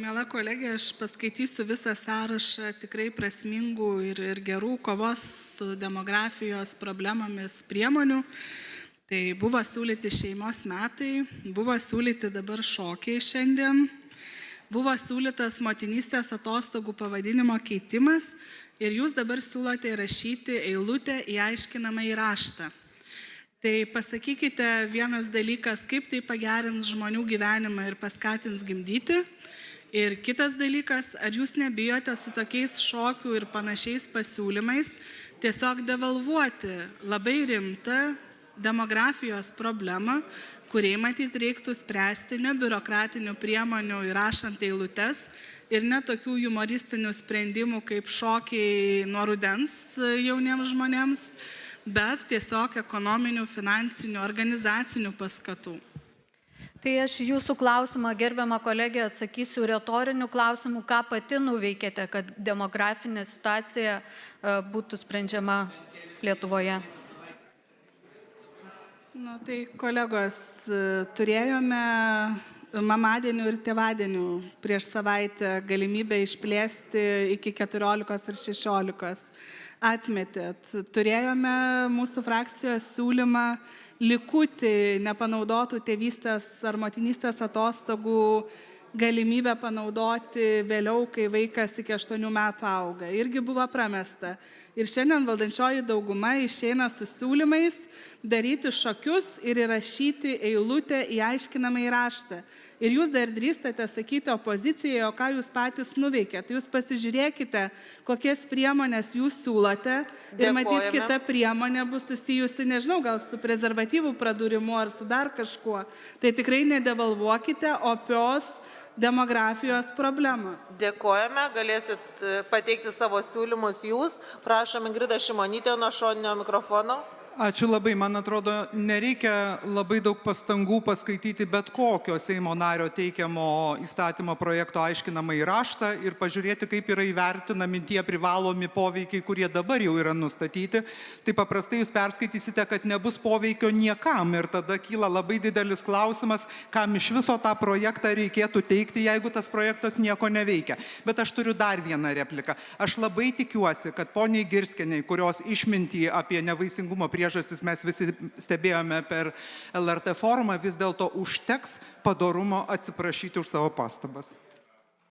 Miela kolegė, aš paskaitysiu visą sąrašą tikrai prasmingų ir gerų kovos su demografijos problemomis priemonių. Tai buvo siūlyti šeimos metai, buvo siūlyti dabar šokiai šiandien, buvo siūlytas motinystės atostogų pavadinimo keitimas ir jūs dabar siūlote įrašyti eilutę į aiškinamąjį raštą. Tai pasakykite vienas dalykas, kaip tai pagerins žmonių gyvenimą ir paskatins gimdyti. Ir kitas dalykas, ar jūs nebijote su tokiais šokių ir panašiais pasiūlymais tiesiog devalvuoti labai rimtą demografijos problemą, kuriai matyt reiktų spręsti ne biurokratinių priemonių įrašant eilutes ir ne tokių humoristinių sprendimų kaip šokiai nuo rudens jauniems žmonėms, bet tiesiog ekonominių, finansinių, organizacinių paskatų. Tai aš jūsų klausimą, gerbiamą kolegę, atsakysiu retorinių klausimų, ką pati nuveikėte, kad demografinė situacija būtų sprendžiama Lietuvoje. Tai kolegos, turėjome mamadienių ir tėvadienių prieš savaitę galimybę išplėsti iki 14 ir 16. Atmetėt. Turėjome mūsų frakcijos siūlymą likutį nepanaudotų tėvystės ar motinystės atostogų galimybę panaudoti vėliau, kai vaikas iki 8 metų auga. Irgi buvo pramesta. Ir šiandien valdančioji dauguma išeina su siūlymais daryti šokius ir įrašyti eilutę į aiškinamąjį raštą. Ir jūs dar drįstate sakyti opozicijai, o ką jūs patys nuveikėte. Jūs pasižiūrėkite, kokias priemonės jūs siūlote ir matyt kita priemonė bus susijusi, nežinau, gal su prezervatyvų pradūrimu ar su dar kažkuo. Tai tikrai nedevalvuokite opios demografijos problemos. Dėkojame, galėsit pateikti savo siūlymus jūs. Prašom, Ingrida Šimonytė nuo šoninio mikrofono. Ačiū labai. Man atrodo, nereikia labai daug pastangų paskaityti bet kokio Seimo nario teikiamo įstatymo projekto aiškinamąjį raštą ir pažiūrėti, kaip yra įvertinami tie privalomi poveikiai, kurie dabar jau yra nustatyti. Tai paprastai jūs perskaitysite, kad nebus poveikio niekam ir tada kyla labai didelis klausimas, kam iš viso tą projektą reikėtų teikti, jeigu tas projektas nieko neveikia. Bet aš turiu dar vieną repliką. Aš labai tikiuosi, kad poniai Girskienei, kurios išmintį apie nevaisingumo priežastis mes visi stebėjome per LRT forumą, vis dėlto užteks padorumo atsiprašyti už savo pastabas.